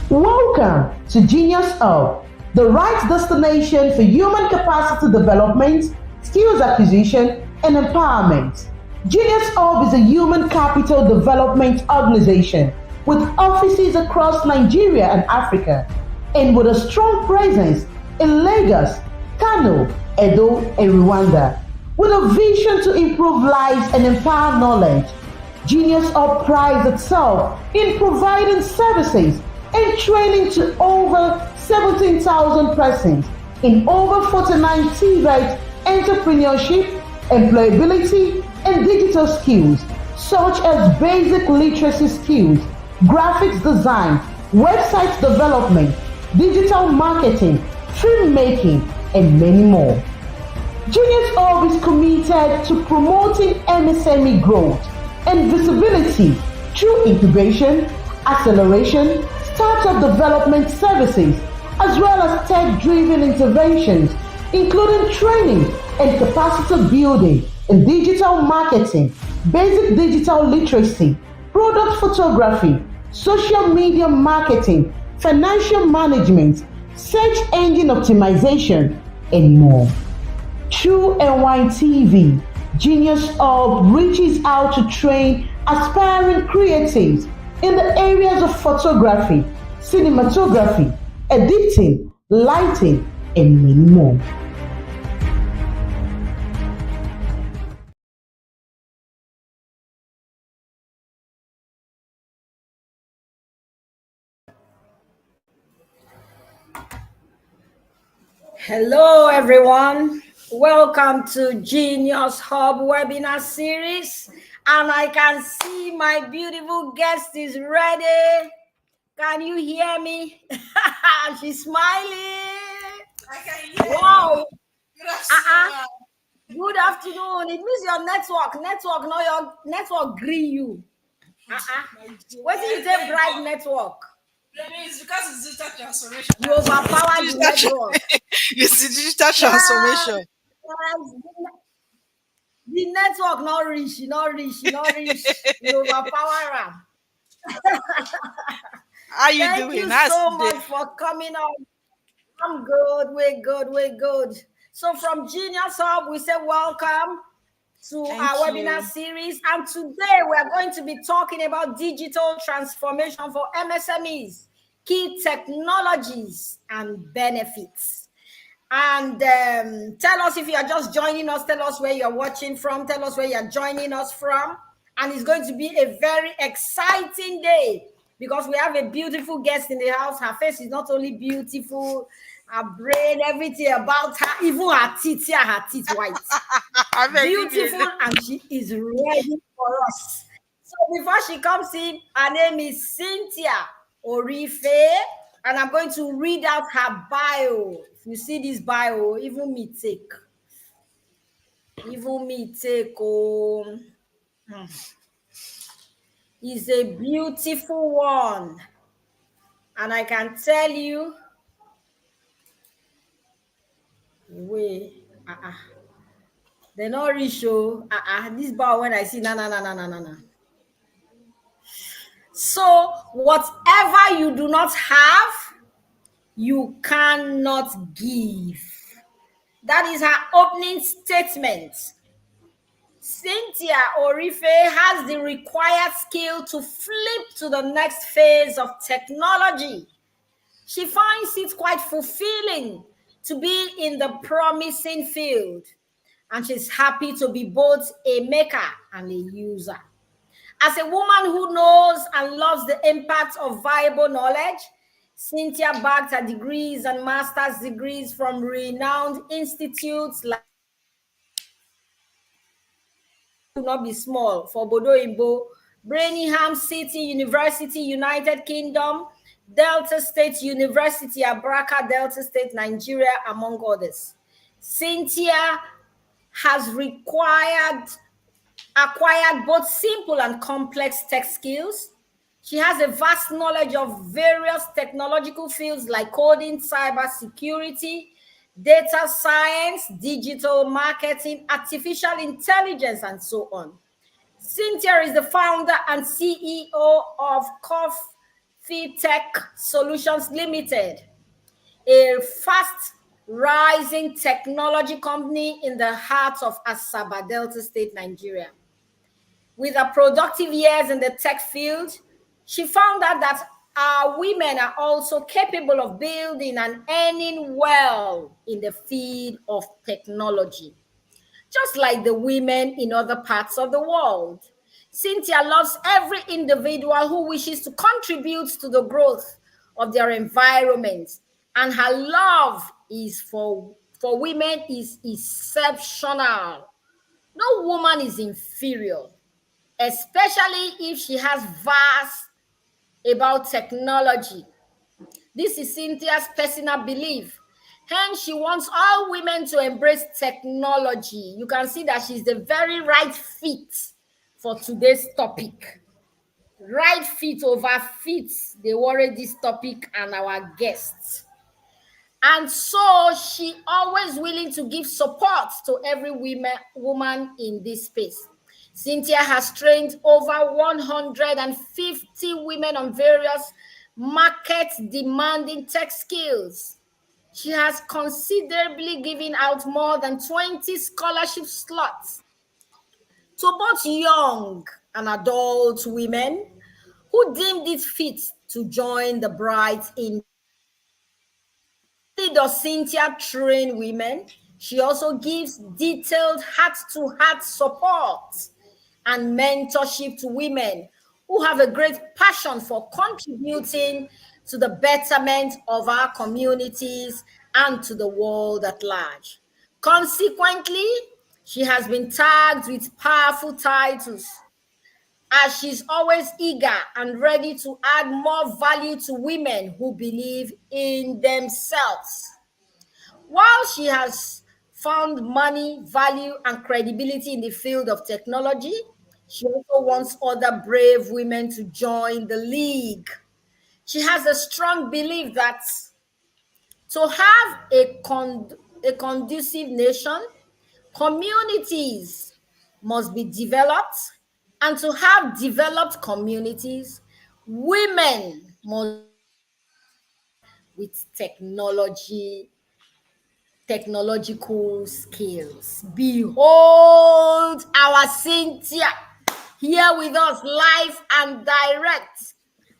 Welcome to Genius Hub, the right destination for human capacity development, skills acquisition, and empowerment. Genius Hub is a human capital development organization with offices across Nigeria and Africa, and with a strong presence in Lagos, Kano, Edo, and Rwanda. With a vision to improve lives and empower knowledge, Genius Hub prides itself in providing services and training to over 17,000 persons in over 49 TVET entrepreneurship, employability, and digital skills such as basic literacy skills, graphics design, website development, digital marketing, filmmaking, and many more. Genius Hub is committed to promoting MSME growth and visibility through incubation, acceleration, startup development services, as well as tech-driven interventions, including training and capacity building in digital marketing, basic digital literacy, product photography, social media marketing, financial management, search engine optimization, and more. Through NYTV, Genius Hub reaches out to train aspiring creatives in the areas of photography, cinematography, editing, lighting, and many more. Hello, everyone. Welcome to Genius Hub webinar series. And I can see my beautiful guest is ready. Can you hear me? She's smiling. I can hear wow. You. Good afternoon. Good afternoon. It means your no, your network greet you. What do you say, bright network? It's because it's digital transformation. You overpower the network. It's the digital transformation. The network not reach. You overpower them. How you Thank doing? Thank you so much for coming on. I'm good. We're good. So from Genius Hub, we say welcome to our webinar series. And today we're going to be talking about digital transformation for MSMEs, key technologies and benefits. And tell us if you are just joining us, tell us where you're watching from, tell us where you're joining us from. And it's going to be a very exciting day because we have a beautiful guest in the house. Her face is not only beautiful, her brain, everything about her, even her teeth white. Beautiful, and she is ready for us. So before she comes in, her name is Cynthia Orife, and I'm going to read out her bio. If you see this bio, even me take. Oh. Is a beautiful one. And I can tell you, they're not really sure. This bar when I see na. So whatever you do not have, you cannot give. That is her opening statement. Cynthia Orife has the required skill to flip to the next phase of technology. She finds it quite fulfilling to be in the promising field, and she's happy to be both a maker and a user. As a woman who knows and loves the impact of viable knowledge, Cynthia bagged her degrees and master's degrees from renowned institutes like will not be small for Bodo Imbo, Birmingham City University, United Kingdom, Delta State University, Abraka, Delta State, Nigeria, among others. Cynthia has acquired both simple and complex tech skills. She has a vast knowledge of various technological fields like coding, cybersecurity, data science, digital marketing, artificial intelligence, and so on. Cynthia is the founder and CEO of Tech Solutions Limited, a fast rising technology company in the heart of Asaba, Delta State, Nigeria. With her productive years in the tech field, she found out that our women are also capable of building and earning well in the field of technology, just like the women in other parts of the world. Cynthia loves every individual who wishes to contribute to the growth of their environment, and her love is for women is exceptional. No woman is inferior, especially if she has vast about technology. This is Cynthia's personal belief. Hence, she wants all women to embrace technology. You can see that she's the very right fit for today's topic. Right fit over fit, they worry this topic and our guests. And so she always willing to give support to every woman in this space. Cynthia has trained over 150 women on various market demanding tech skills. She has considerably given out more than 20 scholarship slots to both young and adult women who deemed it fit to join the bright industry. Not only does Cynthia train women, she also gives detailed heart-to-heart support and mentorship to women who have a great passion for contributing to the betterment of our communities and to the world at large. Consequently, she has been tagged with powerful titles, as she's always eager and ready to add more value to women who believe in themselves. While she has found money, value, and credibility in the field of technology, she also wants other brave women to join the league. She has a strong belief that to have a conducive nation, communities must be developed, and to have developed communities, women must be endowed with technological skills. Behold our Cynthia here with us live and direct.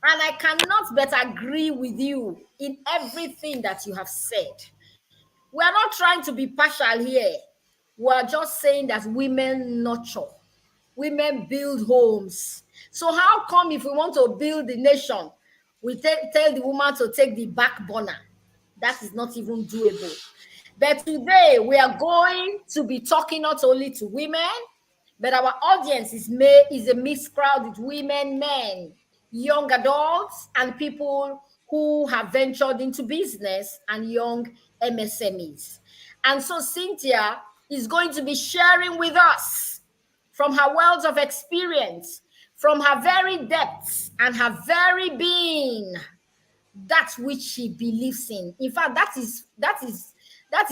And I cannot but agree with you in everything that you have said. We are not trying to be partial here. We are just saying that women nurture, women build homes. So how come if we want to build the nation, we tell the woman to take the back burner? That is not even doable. But today we are going to be talking not only to women, but our audience is a mixed crowd with women, men, young adults, and people who have ventured into business, and young MSMEs. And so Cynthia is going to be sharing with us from her wealth of experience, from her very depths and her very being, that which she believes in. In fact, that is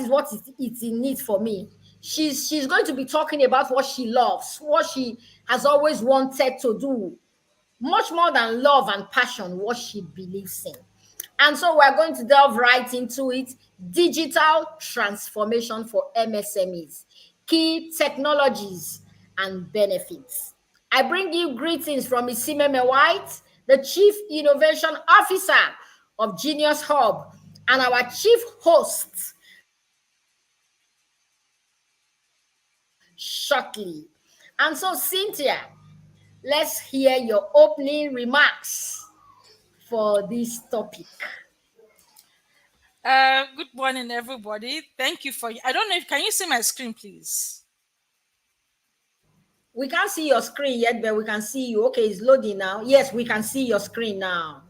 what it's in need for me. She's going to be talking about what she loves, what she has always wanted to do, much more than love and passion, what she believes in. And so we're going to delve right into it. Digital transformation for MSMEs, key technologies and benefits. I bring you greetings from Isimeme White, the Chief Innovation Officer of Genius Hub, and our chief host, who will be introducing herself shortly. And so, Cynthia, let's hear your opening remarks for this topic. Good morning, everybody. Thank you for. I don't know if can you see my screen, please? We can't see your screen yet, but we can see you. Okay, it's loading now. Yes, we can see your screen now.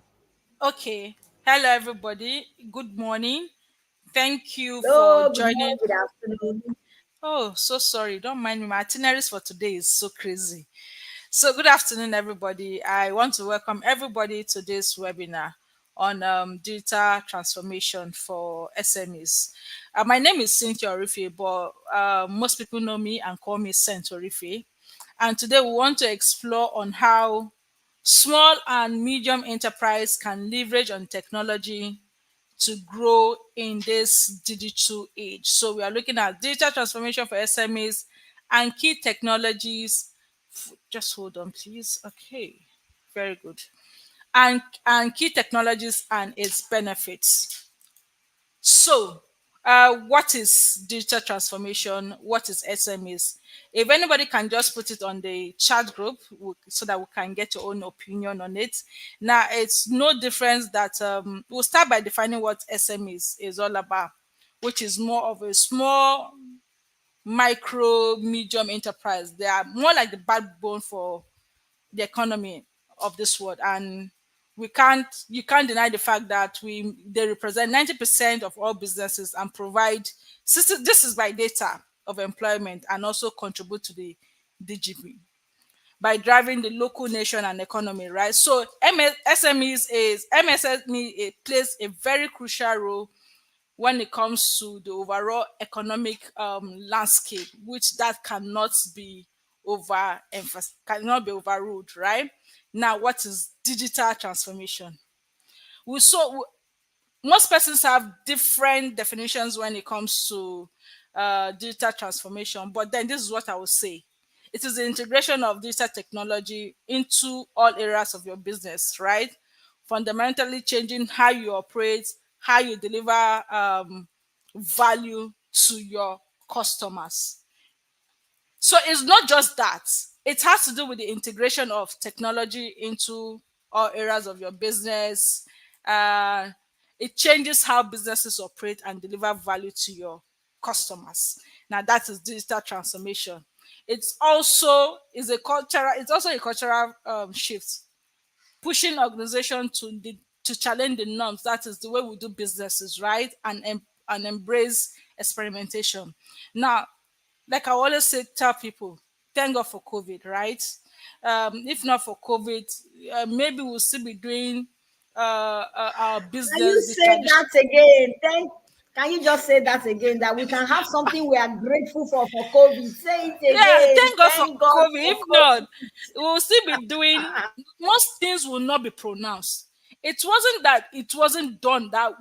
Okay. Hello, everybody. Good morning. Thank you for Hello, good morning, joining. good afternoon. Oh, so sorry. Don't mind me. My itineraries for today is so crazy. So, good afternoon, everybody. I want to welcome everybody to this webinar on digital transformation for SMEs. My name is Cynthia Orife, but most people know me and call me Saint Orife. And today we want to explore on how Small and medium enterprise can leverage on technology to grow in this digital age. So we are looking at digital transformation for SMEs and key technologies. Just hold on, please. Okay, very good. And key technologies and its benefits. So, what is digital transformation? What is SMEs? If anybody can just put it on the chat group so that we can get your own opinion on it. Now, it's no difference that we'll start by defining what SMEs is all about, which is more of a small, micro, medium enterprise. They are more like the backbone for the economy of this world, and we can't you can't deny the fact that we they represent 90% of all businesses and provide this is by data of employment and also contribute to the DGP by driving the local nation and economy, right? So MSME, it plays a very crucial role when it comes to the overall economic landscape, which that cannot be overruled, right? Now, what is digital transformation? We saw most persons have different definitions when it comes to digital transformation, but then this is what I would say. It is the integration of digital technology into all areas of your business, right? Fundamentally changing how you operate, how you deliver value to your customers. So it's not just that. It has to do with the integration of technology into all areas of your business. Uh, it changes how businesses operate and deliver value to your customers. Now that is digital transformation. It's also a cultural shift, pushing organization to challenge the norms. That is the way we do businesses, right? And embrace experimentation. Now, like I always say, tell people, thank God for COVID, right? If not for COVID, maybe we'll still be doing our Can you business, the say tradition. that again? Can you just say that again? That we can have something we are grateful for COVID. Say it Yeah, again. thank God for Thank God COVID. for If not, COVID. we'll still be doing most things will not be pronounced. It wasn't that it wasn't done that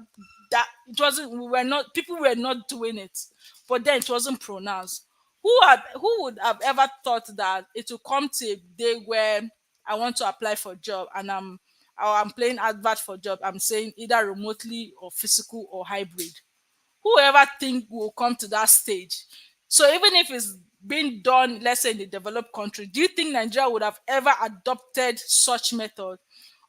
it wasn't we were not people were not doing it, but then it wasn't pronounced. Who would have ever thought that it will come to a day where I want to apply for a job and I'm playing advert for job. I'm saying either remotely or physical or hybrid. Whoever think will come to that stage? So even if it's being done, let's say in the developed country, do you think Nigeria would have ever adopted such method?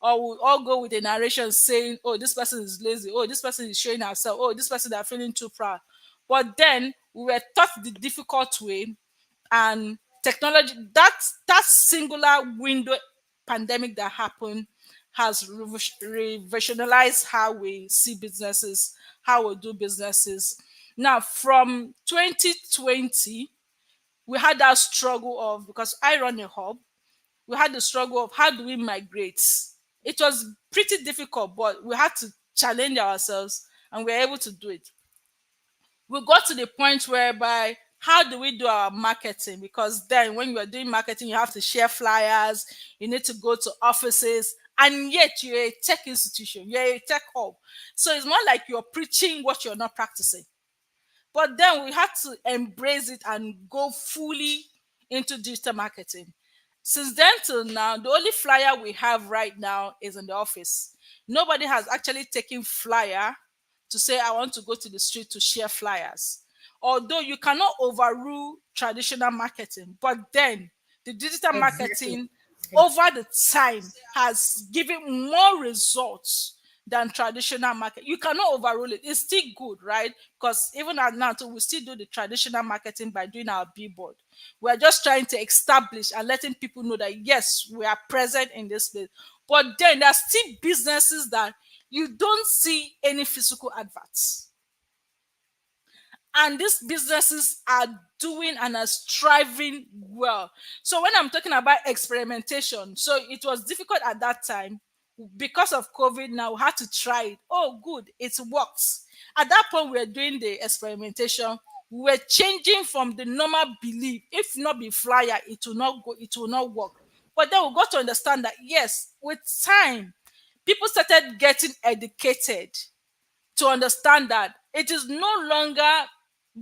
Or would all go with a narration saying, oh, this person is lazy, oh, this person is showing herself, oh, this person they are feeling too proud. But then we were taught the difficult way, and technology that singular window pandemic that happened has revolutionized how we see businesses, how we do businesses. Now, from 2020, we had that struggle of, because I run a hub, we had the struggle of how do we migrate. It was pretty difficult, but we had to challenge ourselves and we were able to do it. We got to the point whereby how do we do our marketing? Because then when you are doing marketing, you have to share flyers, you need to go to offices, and yet you're a tech institution, you're a tech hub. So it's more like you're preaching what you're not practicing. But then we had to embrace it and go fully into digital marketing. Since then till now, the only flyer we have right now is in the office. Nobody has actually taken flyer to say, I want to go to the street to share flyers. Although you cannot overrule traditional marketing, but then the digital Exactly. marketing over the time has given more results than traditional market. You cannot overrule it. It's still good, right? Because even at now, too, we still do the traditional marketing by doing our billboard. We're just trying to establish and letting people know that yes, we are present in this place. But then there are still businesses that you don't see any physical adverts, and these businesses are doing and are striving well. So when I'm talking about experimentation, so it was difficult at that time because of COVID. Now we had to try it. Oh good, it works. At that point we were doing the experimentation. We were changing from the normal belief, if not be flyer, it will not go, it will not work, But then we got to understand that yes, with time, people started getting educated to understand that it is no longer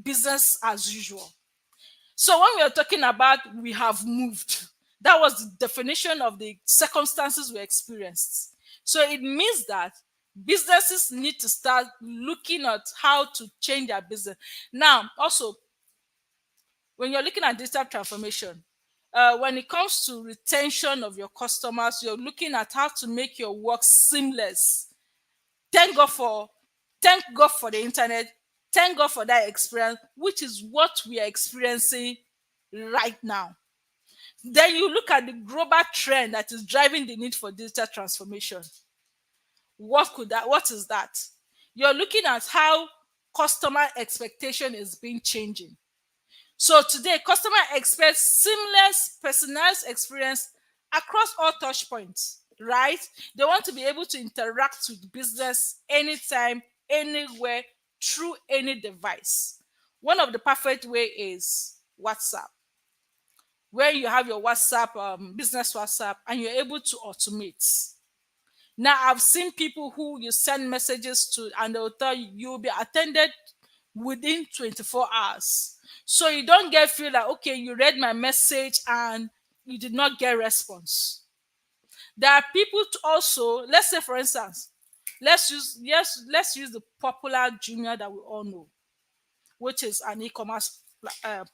business as usual. So when we are talking about we have moved, that was the definition of the circumstances we experienced. So it means that businesses need to start looking at how to change their business. Now, also, when you're looking at digital transformation, when it comes to retention of your customers, you're looking at how to make your work seamless. Thank God for thank God for the internet. Thank God for that experience, which is what we are experiencing right now. Then you look at the global trend that is driving the need for digital transformation. What is that? You're looking at how customer expectation is being changing. So today, customer expects seamless, personalized experience across all touch points, right? They want to be able to interact with business anytime, anywhere, through any device. One of the perfect way is WhatsApp, where you have your WhatsApp, business WhatsApp, and you're able to automate. Now, I've seen people who you send messages to, and they'll tell you you'll be attended within 24 hours. So you don't get feel like, okay, you read my message and you did not get response. There are people also, let's say for instance, let's use the popular Jumia that we all know, which is an e-commerce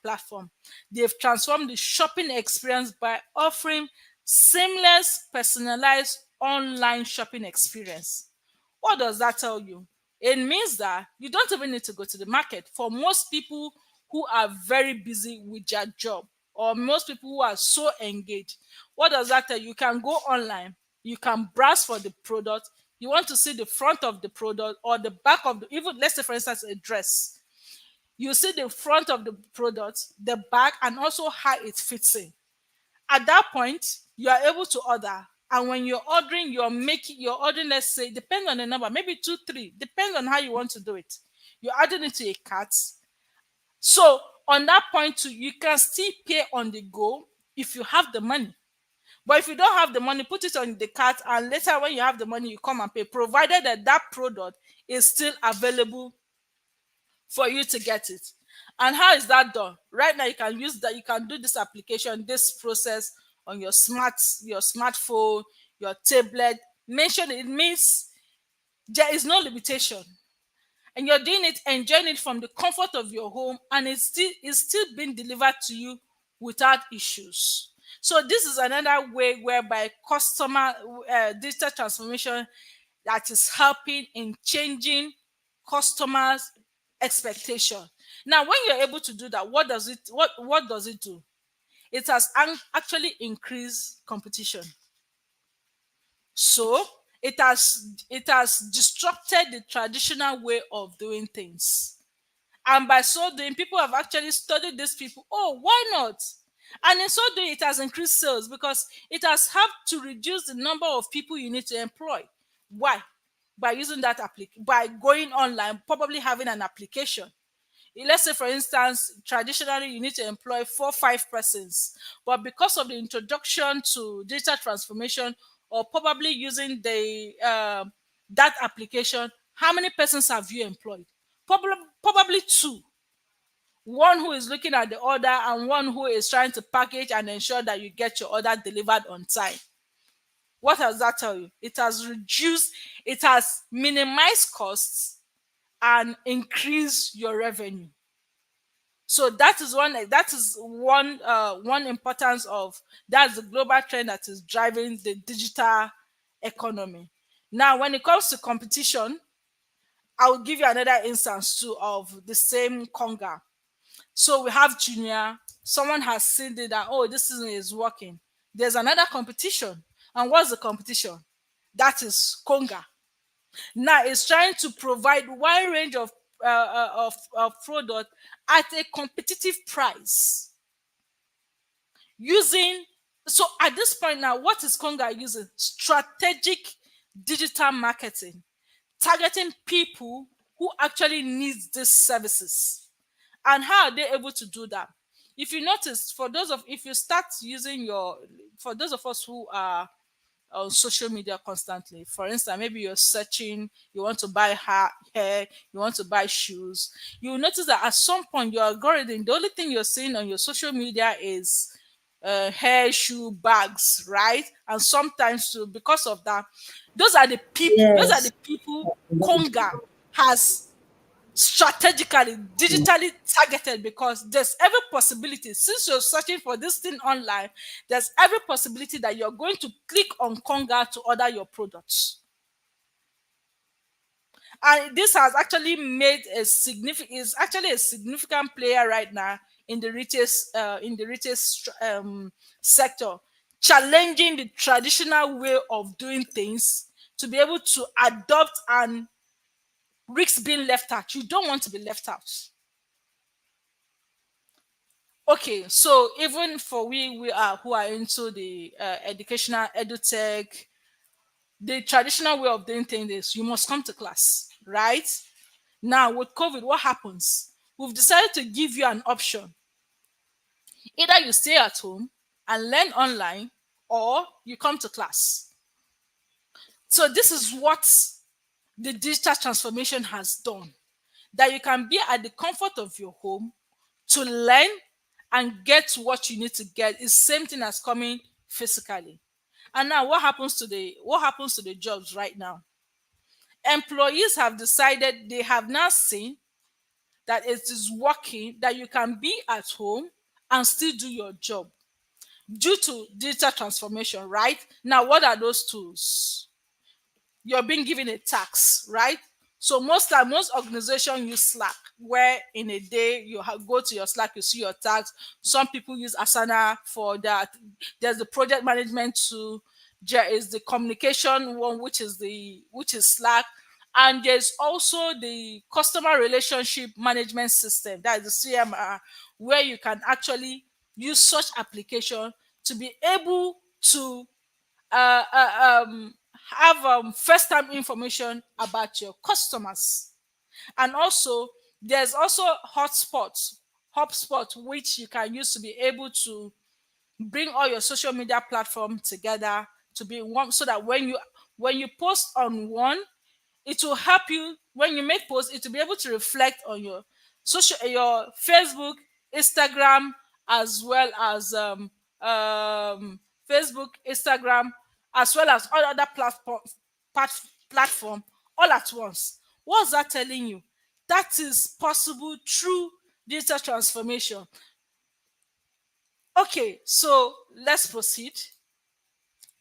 platform. They've transformed the shopping experience by offering seamless, personalized online shopping experience. What does that tell you? It means that you don't even need to go to the market. For most people who are very busy with their job, or most people who are so engaged, what does that tell you? You can go online, you can browse for the product. You want to see the front of the product or the back of the, even let's say for instance a dress, you see the front of the product, the back, and also how it fits in. At that point, you are able to order. And when you're ordering, you're ordering, let's say, depending on the number, maybe two, three, depends on how you want to do it. You're adding it to a cart. So on that point too, you can still pay on the go if you have the money. But if you don't have the money, put it on the cart, and later when you have the money, you come and pay, provided that that product is still available for you to get it. And how is that done? Right now, you can use that. You can do this application, this process on your smartphone, your tablet. Mention it means there is no limitation, and you're doing it, enjoying it from the comfort of your home, and it's still being delivered to you without issues. So this is another way whereby customer digital transformation that is helping in changing customers expectation. Now when you're able to do that, what does it do? It has actually increased competition. So it has disrupted the traditional way of doing things. And by so doing, people have actually studied these people. Oh, why not? And in so doing, it has increased sales because it has helped to reduce the number of people you need to employ. Why? By using that by going online, probably having an application. Let's say, for instance, traditionally you need to employ 4 5 persons, but because of the introduction to digital transformation, or probably using the that application, how many persons have you employed? Probably two. One who is looking at the order and one who is trying to package and ensure that you get your order delivered on time. What does that tell you? It has minimized costs and increased your revenue. So that is one importance of, that's the global trend that is driving the digital economy. Now when it comes to competition, I will give you another instance too of the same conga. So we have junior. Someone has seen it that, oh, this is working. There's another competition. And what's the competition? That is Conga. Now it's trying to provide wide range of product at a competitive price. Using so at this point now, what is Conga using? Strategic digital marketing, targeting people who actually need these services. And how are they able to do that? if you notice, for those of if you start using your for those of us who are on social media constantly. For instance, maybe you're searching, you want to buy hair, you want to buy shoes. You will notice that at some point your algorithm, the only thing you're seeing on your social media is hair, shoe, bags, right? And sometimes too, because of that, those are Yes. the people Conga has strategically digitally targeted, because there's every possibility, since you're searching for this thing online, there's every possibility that you're going to click on Conga to order your products. And this has actually made a significant is actually a significant player right now in the retail sector, challenging the traditional way of doing things to be able to adopt and risk being left out. You don't want to be left out. Okay, so even for we are who are into the educational edutech, the traditional way of doing things is you must come to class, right? Now with COVID, what happens? We've decided to give you an option. Either you stay at home and learn online, or you come to class. So this is what the digital transformation has done. That you can be at the comfort of your home to learn and get what you need to get is same thing as coming physically. And now what happens to the jobs right now? Employees have decided, they have now seen that it is working, that you can be at home and still do your job due to digital transformation, right? Now, what are those tools? You're being given a tax, right? So most organizations use Slack, where in a day you go to your Slack, you see your tax. Some people use Asana for that. There's the project management tool. There is the communication one, which is Slack, and there's also the customer relationship management system, that is the CMR, where you can actually use such application to be able to uh, uh, um, have first-time information about your customers. And also, there's also hotspot, which you can use to be able to bring all your social media platform together to be one, so that when you post on one, it will help you when you make posts. It will be able to reflect on your Facebook, Instagram, as well as um Facebook, Instagram, as well as all other platform all at once. What's that telling you? That is possible through digital transformation. Okay, so let's proceed.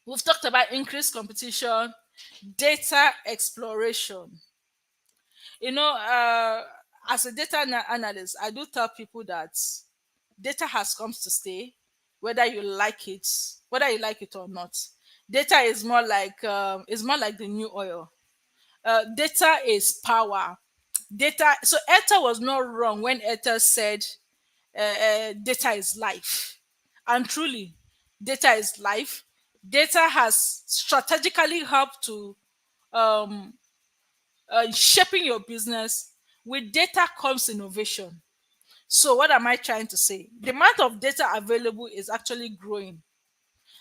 We've talked about increased competition, data exploration. You know, as a analyst, I do tell people that data has come to stay, whether you like it, or not. Data is more like the new oil. Data is power. Data. So Ether was not wrong when Ether said data is life, and truly, data is life. Data has strategically helped to um, shaping your business. With data comes innovation. So, what am I trying to say? The amount of data available is actually growing.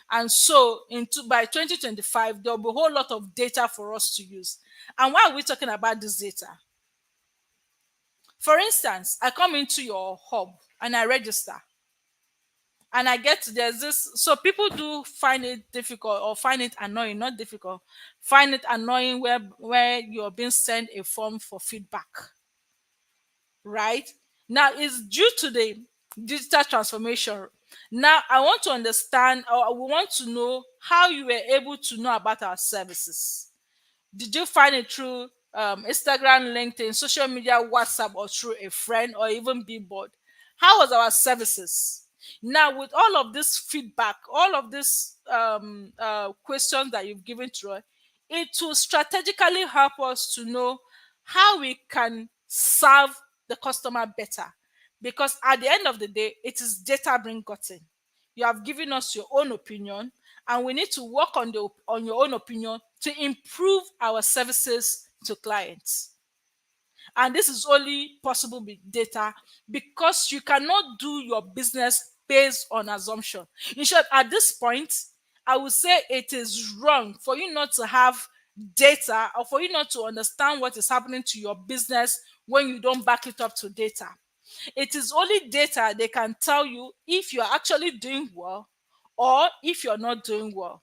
And so, by 2025, there'll be a whole lot of data for us to use. And why are we talking about this data? For instance, I come into your hub and I register. And I get there's this, so people do find it difficult or find it annoying, not difficult, find it annoying where you're being sent a form for feedback, right? Now it's due to the digital transformation. Now I want to understand, or we want to know how you were able to know about our services. Did you find it through Instagram, LinkedIn, social media, WhatsApp, or through a friend, or even Billboard? How was our services? Now, with all of this feedback, all of these questions that you've given to us, it will strategically help us to know how we can serve the customer better. Because at the end of the day, it is data being gotten. You have given us your own opinion, and we need to work on your own opinion to improve our services to clients. And this is only possible with data, because you cannot do your business based on assumption. In short, at this point, I would say it is wrong for you not to have data, or for you not to understand what is happening to your business when you don't back it up to data. It is only data they can tell you if you're actually doing well or if you're not doing well.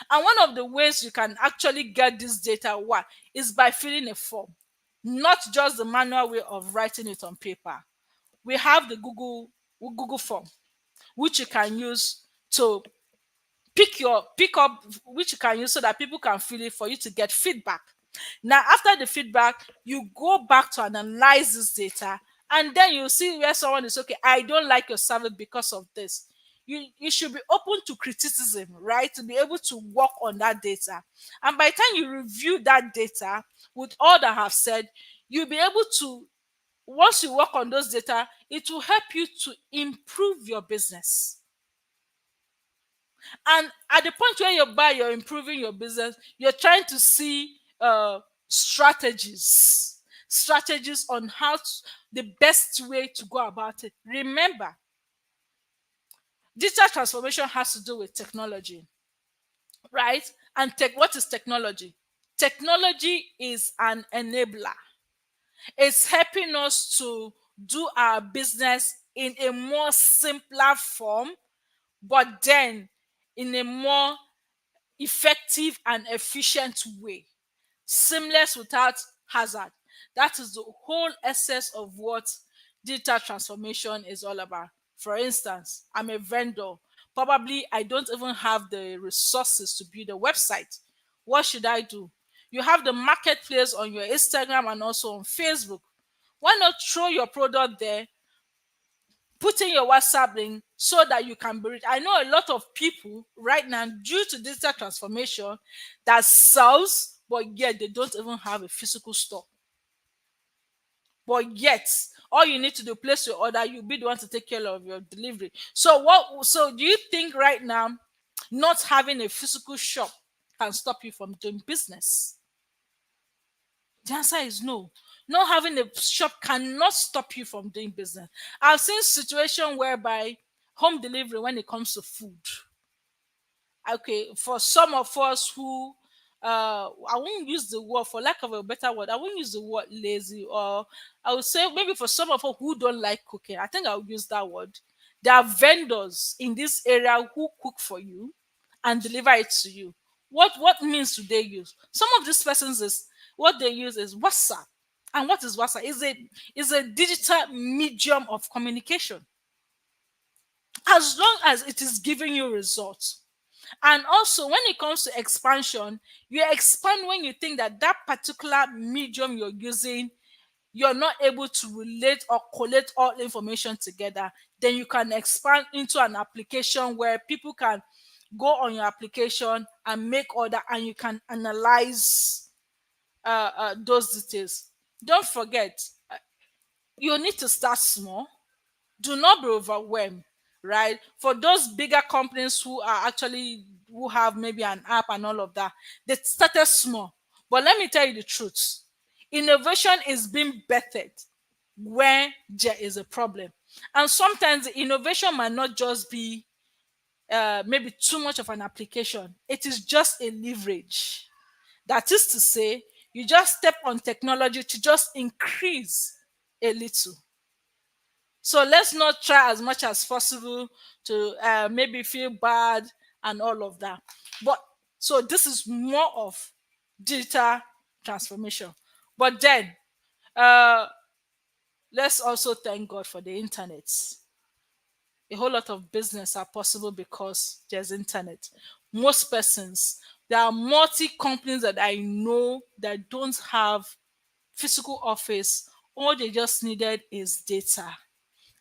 And one of the ways you can actually get this data is by filling a form, not just the manual way of writing it on paper. We have the Google form, which you can use to pick up, which you can use so that people can fill it for you to get feedback. Now, after the feedback, you go back to analyze this data, and then you see where someone is, okay, I don't like your service because of this. You should be open to criticism, right? To be able to work on that data. And by the time you review that data with all that I have said, you'll be able to, once you work on those data, it will help you to improve your business. And at the point where you're improving your business, you're trying to see strategies on the best way to go about it. Remember, digital transformation has to do with technology, right? And what is technology? Technology is an enabler. It's helping us to do our business in a more simpler form, but then in a more effective and efficient way, seamless without hazard. That is the whole essence of what digital transformation is all about. For instance, I'm a vendor. Probably I don't even have the resources to build a website. What should I do? You have the marketplace on your Instagram and also on Facebook. Why not throw your product there, put in your WhatsApp link so that you can be reached? I know a lot of people right now, due to digital transformation, that sells, but yet they don't even have a physical store. But yet, all you need to do, place your order, you'll be the one to take care of your delivery. So do you think right now not having a physical shop can stop you from doing business? The answer is no. Not having a shop cannot stop you from doing business. I've seen situations whereby home delivery, when it comes to food, okay, for some of us who I won't use the word, for lack of a better word, I won't use the word lazy, or I would say maybe for some of us who don't like cooking, I think I'll use that word. There are vendors in this area who cook for you and deliver it to you. What means do they use? Some of these persons is what they use is WhatsApp. And what is WhatsApp? Is a digital medium of communication. As long as it is giving you results. And also, when it comes to expansion, you expand when you think that that particular medium you're using, you're not able to relate or collate all information together. Then you can expand into an application where people can go on your application and make order, and you can analyze those details. Don't forget, you need to start small. Do not be overwhelmed, right? For those bigger companies who have maybe an app and all of that, they started small. But let me tell you the truth. Innovation is being bettered where there is a problem. And sometimes the innovation might not just be maybe too much of an application. It is just a leverage. That is to say, you just step on technology to just increase a little. So let's not try as much as possible to maybe feel bad and all of that. But so this is more of digital transformation. But then uh, let's also thank God for the internet. A whole lot of business are possible because there's internet. Most persons, there are multi companies that I know that don't have physical office. All they just needed is data,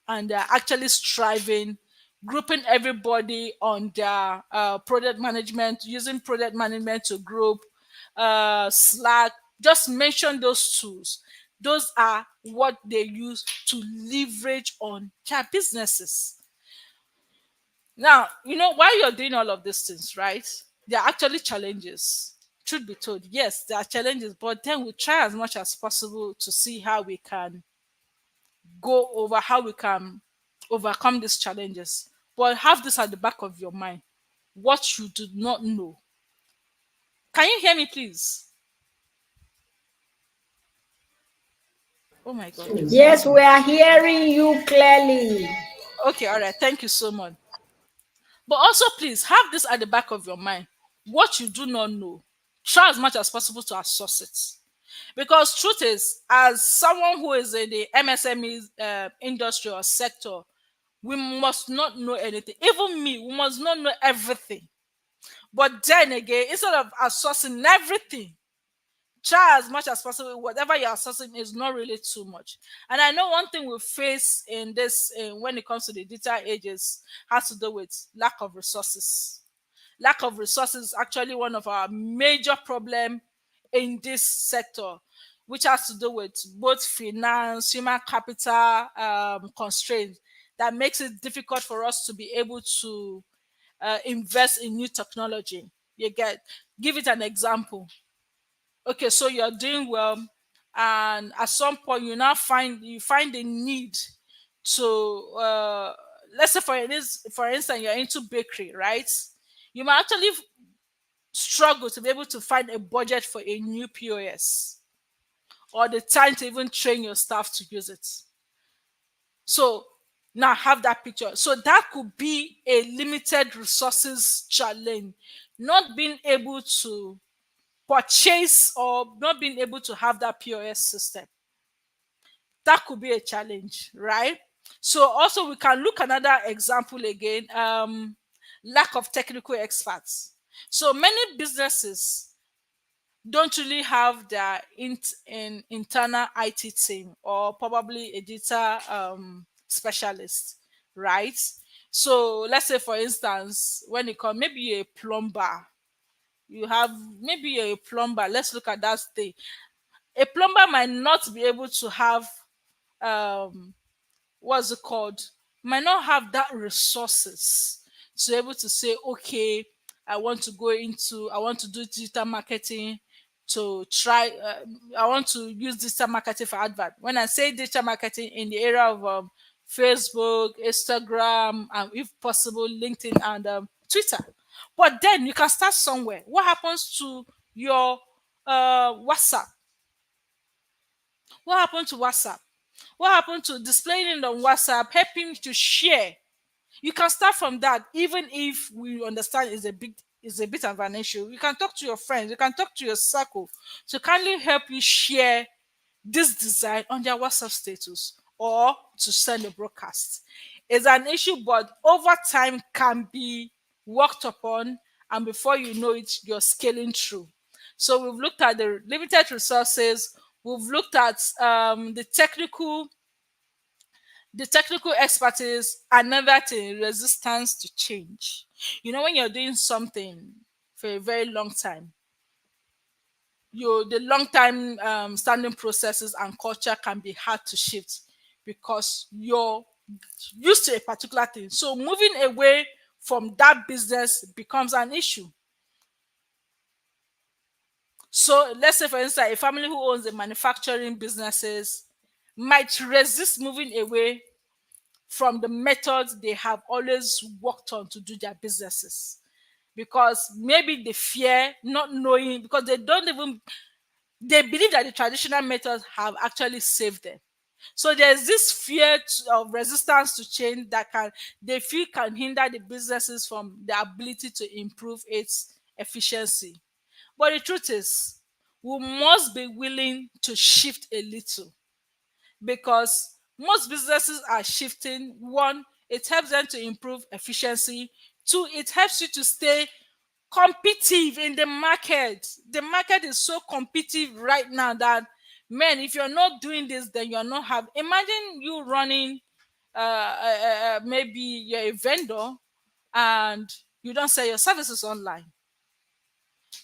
and they're actually striving, grouping everybody on their product management, using product management to group, Slack. Just mention those tools. Those are what they use to leverage on their businesses. Now, while you're doing all of these things, right, there are actually challenges. Truth be told, yes, there are challenges, but then we try as much as possible to see how we can go over, how we can overcome these challenges. But have this at the back of your mind, what you do not know. Can you hear me, please? Oh my God. Yes, we are hearing you clearly. Okay, all right. Thank you so much. But also, please have this at the back of your mind. What you do not know, try as much as possible to assess it. Because truth is, as someone who is in the MSME industry or sector, we must not know anything. Even me, we must not know everything. But then again, instead of assessing everything, try as much as possible. Whatever you're assessing is not really too much. And I know one thing we face in this, when it comes to the digital ages, has to do with lack of resources. Lack of resources is actually one of our major problem in this sector, which has to do with both finance, human capital constraints that makes it difficult for us to be able to invest in new technology. You get, give it an example. Okay, so you're doing well, and at some point you find the need to let's say for instance you're into bakery, right? You might actually struggle to be able to find a budget for a new POS or the time to even train your staff to use it. So now have that picture. So that could be a limited resources challenge, not being able to purchase or not being able to have that POS system. That could be a challenge, right? So also we can look another example again, lack of technical experts. So many businesses don't really have their internal IT team or probably a data specialist, right? So let's say, for instance, when it comes, maybe a plumber, you have maybe a plumber. Let's look at that thing. A plumber might not be able to have um, what's it called, might not have that resources to be able to say, okay, I want to do digital marketing to try, I want to use digital marketing for advert. When I say digital marketing in the area of Facebook, Instagram, and if possible, LinkedIn and Twitter. But then you can start somewhere. What happens to your WhatsApp? What happened to WhatsApp? What happened to displaying it on WhatsApp, helping to share? You can start from that, even if we understand is a bit of an issue. You can talk to your friends, you can talk to your circle to kindly help you share this design on their WhatsApp status or to send a broadcast. It's an issue, but over time can be worked upon, and before you know it, you're scaling through. So we've looked at the limited resources. We've looked at the technical expertise. Another thing, resistance to change. You know, when you're doing something for a very long time, the long time standing processes and culture can be hard to shift because you're used to a particular thing. So moving away from that business becomes an issue. So let's say, for instance, a family who owns a manufacturing businesses might resist moving away from the methods they have always worked on to do their businesses because maybe they fear not knowing, because they believe that the traditional methods have actually saved them. So there's this of resistance to change that they feel can hinder the businesses from the ability to improve its efficiency. But the truth is, we must be willing to shift a little because most businesses are shifting. One, it helps them to improve efficiency. Two, it helps you to stay competitive in the market. The market is so competitive right now that, man, if you're not doing this, then you're not have. Imagine you running, maybe you're a vendor and you don't sell your services online.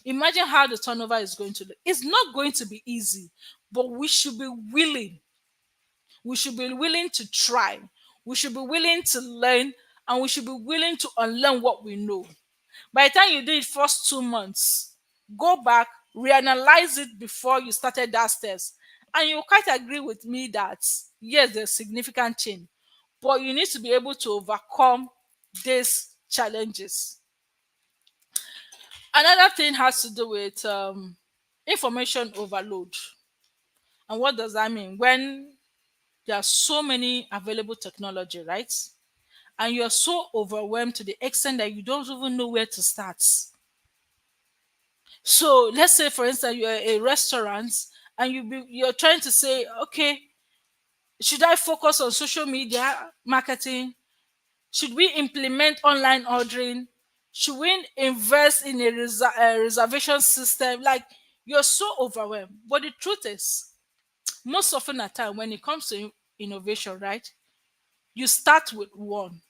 Imagine how the turnover is going to look. It's not going to be easy, but we should be willing. We should be willing to try. We should be willing to learn, and we should be willing to unlearn what we know. By the time you do it first 2 months, go back, reanalyze it before you started that steps. And you quite agree with me that yes, there's significant change, but you need to be able to overcome these challenges. Another thing has to do with information overload. And what does that mean? When there are so many available technology, right? And you're so overwhelmed to the extent that you don't even know where to start. So let's say, for instance, you're a restaurant and you're trying to say, okay, should I focus on social media marketing? Should we implement online ordering? Should we invest in a reservation system? Like, you're so overwhelmed. But the truth is, most often at time when it comes to innovation, right? You start with one.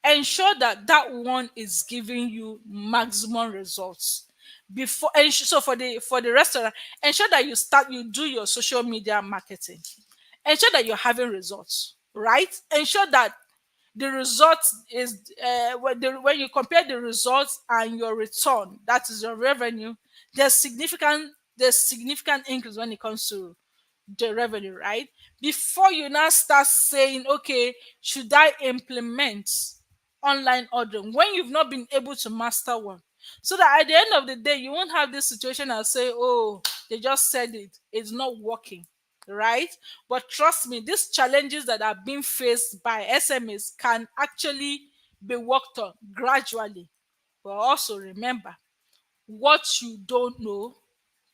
Ensure that that one is giving you maximum results before. And so for the restaurant, ensure that you do your social media marketing. Ensure that you're having results, right? Ensure that the result is when you compare the results and your return, that is your revenue, there's significant increase when it comes to the revenue, right? Before you now start saying, okay, should I implement online ordering when you've not been able to master one? So that at the end of the day, you won't have this situation and say, oh, they just said it's not working, right? But trust me, these challenges that are being faced by SMEs can actually be worked on gradually. But also remember, what you don't know,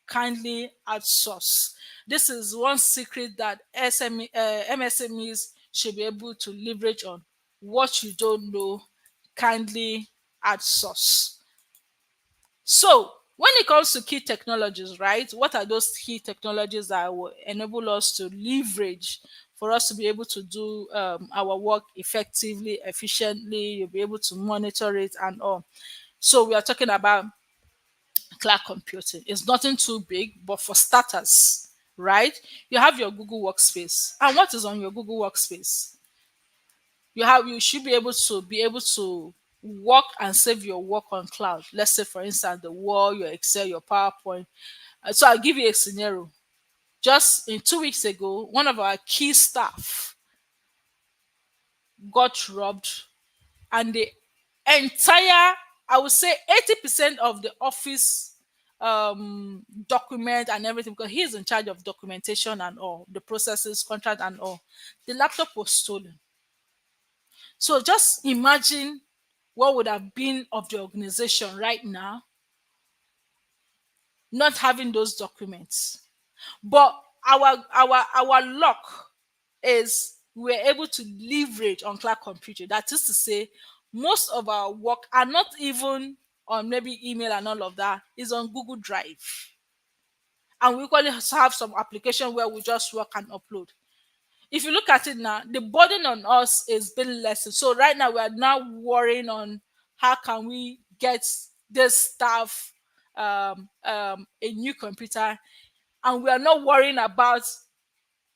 kindly outsource. This is one secret that MSMEs should be able to leverage on. What you don't know, kindly outsource. So, when it comes to key technologies, right? What are those key technologies that will enable us to leverage for us to be able to do our work effectively, efficiently? You'll be able to monitor it and all. So, we are talking about cloud computing. It's nothing too big, but for starters, right? You have your Google Workspace. And what is on your Google Workspace? You should be able to work and save your work on cloud. Let's say, for instance, the Word, your Excel, your PowerPoint. So I'll give you a scenario. Just in 2 weeks ago, one of our key staff got robbed, and the entire, I would say 80% of the office document and everything, because he's in charge of documentation and all the processes, contract and all, the laptop was stolen. So just imagine what would have been of the organization right now not having those documents. But our luck is we're able to leverage on cloud computing. That is to say, most of our work are not even on maybe email and all of that, is on Google Drive. And we equally have some application where we just work and upload. If you look at it now, the burden on us is being lessened. So right now we are now worrying on how can we get this staff a new computer, and we are not worrying about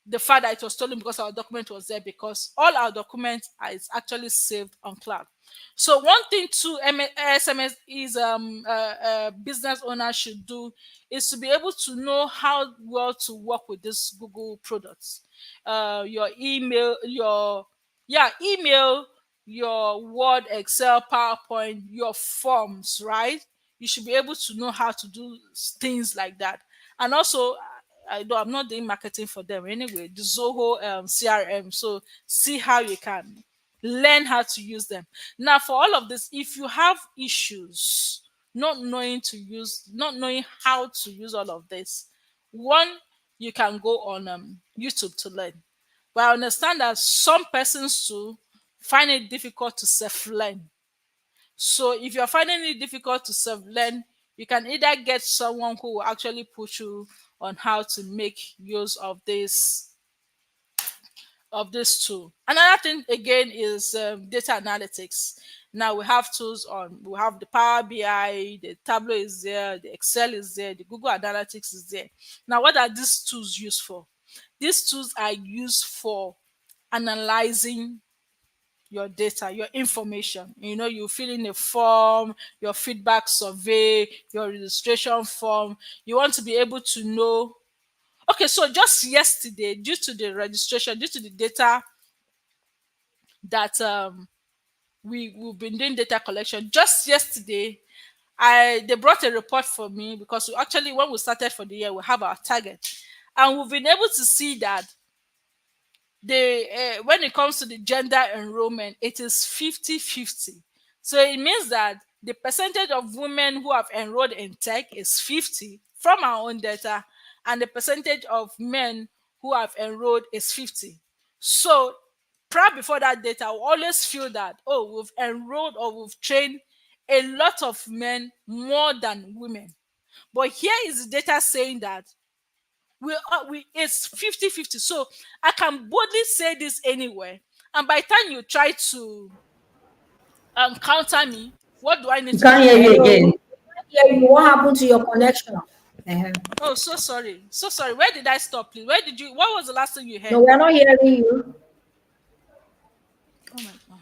the fact that it was stolen because our document was there, because all our documents is actually saved on cloud. So one thing to SMS is business owners should do is to be able to know how well to work with this Google products. Your email, email, your Word, Excel, PowerPoint, your forms, right? You should be able to know how to do things like that. And also, I'm not doing marketing for them anyway. The Zoho CRM. So see how you can learn how to use them. Now, for all of this, if you have issues not knowing how to use all of this, one, you can go on YouTube to learn. But I understand that some persons too find it difficult to self-learn. So if you're finding it difficult to self-learn, you can either get someone who will actually push you on how to make use of this tool. Another thing again is data analytics. Now we have the Power BI, the Tableau is there, the Excel is there, the Google Analytics is there. Now, what are these tools used for? These tools are used for analyzing your data, your information. You fill in a form, your feedback survey, your registration form. You want to be able to know. Okay, so just yesterday, due to the registration, due to the data that we've been doing data collection, just yesterday, they brought a report for me, because actually, when we started for the year, we have our target, and we've been able to see that when it comes to the gender enrollment, it is 50-50. So it means that the percentage of women who have enrolled in tech is 50 from our own data, and the percentage of men who have enrolled is 50. So prior before that data, we always feel that, oh, we've enrolled or we've trained a lot of men more than women. But here is the data saying that we it's 50-50. So I can boldly say this anywhere. And by the time you try to counter me, what do I need We to do can't to hear you counter? again. Yeah, what happened to your connection? Uh-huh. Oh, so sorry. So sorry. Where did I stop, please? What was the last thing you No, heard? we are not hearing you. Oh my god.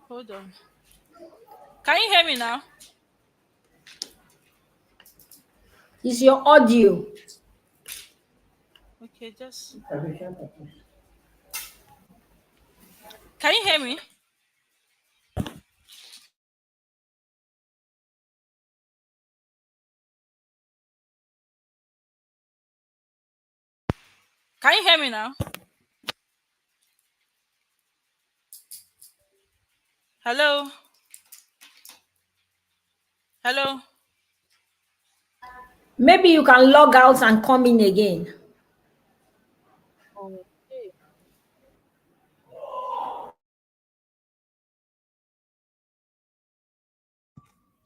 Hold on. Can you hear me now? It's your audio. Okay, can you hear me? Can you hear me now? Hello? Hello? Maybe you can log out and come in again. Okay.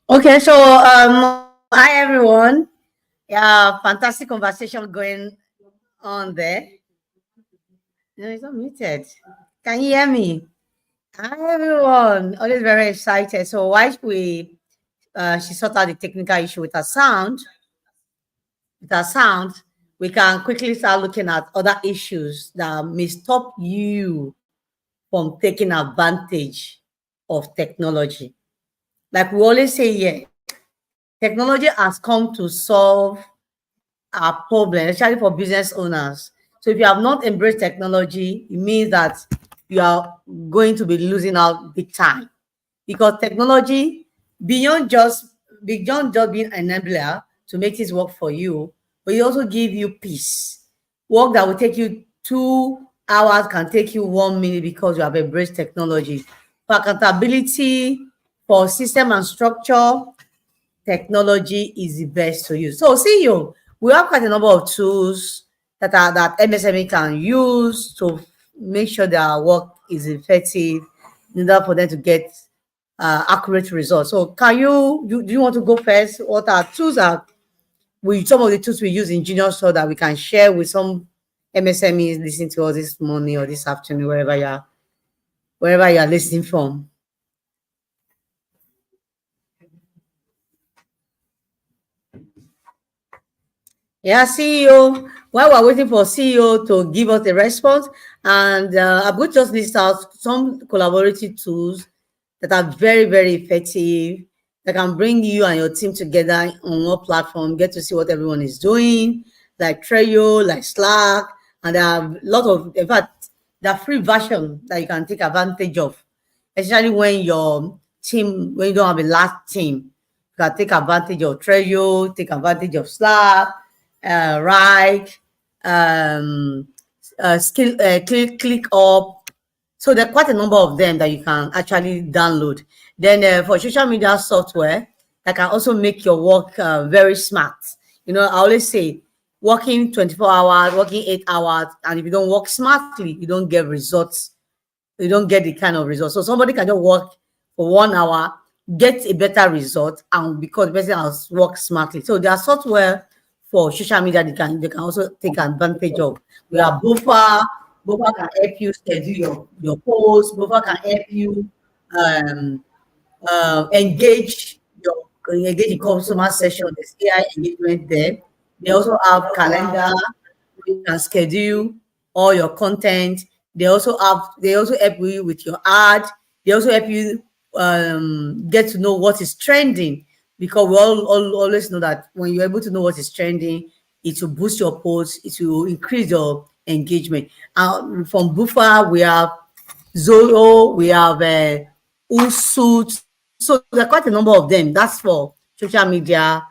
Okay, so hi everyone. Yeah, fantastic conversation going on there. No, it's not muted. Can you hear me? Hi everyone. Always very excited. So while she sort out the technical issue with her sound, we can quickly start looking at other issues that may stop you from taking advantage of technology. Like we always say here, technology has come to solve our problem, especially for business owners. So if you have not embraced technology, it means that you are going to be losing out big time, because technology, beyond just beyond just being an enabler to make this work for you, but it also give you peace. Work that will take you 2 hours can take you 1 minute because you have embraced technology. For accountability, for system and structure, technology is the best to use. So, CEO, we have quite a number of tools that MSME can use to make sure their work is effective in order for them to get accurate results. So, do you want to go first? What are tools some of the tools we use in Junior so that we can share with some MSMEs listening to us this morning or this afternoon, wherever you are listening from? Yeah, CEO. While we're waiting for CEO to give us the response, and I'm going to just list out some collaborative tools that are very, very effective, that can bring you and your team together on one platform, get to see what everyone is doing, like Trello, like Slack, and there are a lot of, in fact, the free version that you can take advantage of, especially when when you don't have a large team. You can take advantage of Trello, take advantage of Slack, right, click up. So there are quite a number of them that you can actually download. Then for social media software, that can also make your work very smart. I always say, working 24 hours, working 8 hours, and if you don't work smartly, you don't get results. You don't get the kind of results. So somebody can just work for 1 hour, get a better result, and because the person has worked smartly. So there are software for social media they can also take advantage of. We have Buffer. Buffer can help you schedule your posts. Buffer can help you um, engage in customer session. There's AI engagement there. They also have calendar. You can schedule all your content. They also help you with your ad. They also help you get to know what is trending, because we all always know that when you're able to know what is trending, it will boost your posts, it will increase your engagement. From Buffer, we have Zoro, we have Usuit. So there are quite a number of them. That's for social media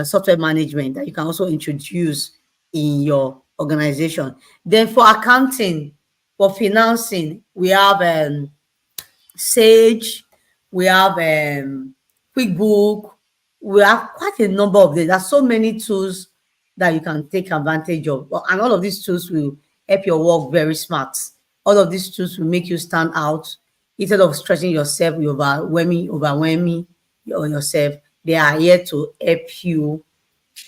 software management that you can also introduce in your organization. Then for accounting, for financing, we have Sage, we have QuickBook, we have quite a number of them. There's so many tools that you can take advantage of. And all of these tools will help your work very smart. All of these tools will make you stand out instead of stressing yourself, overwhelming yourself. They are here to help you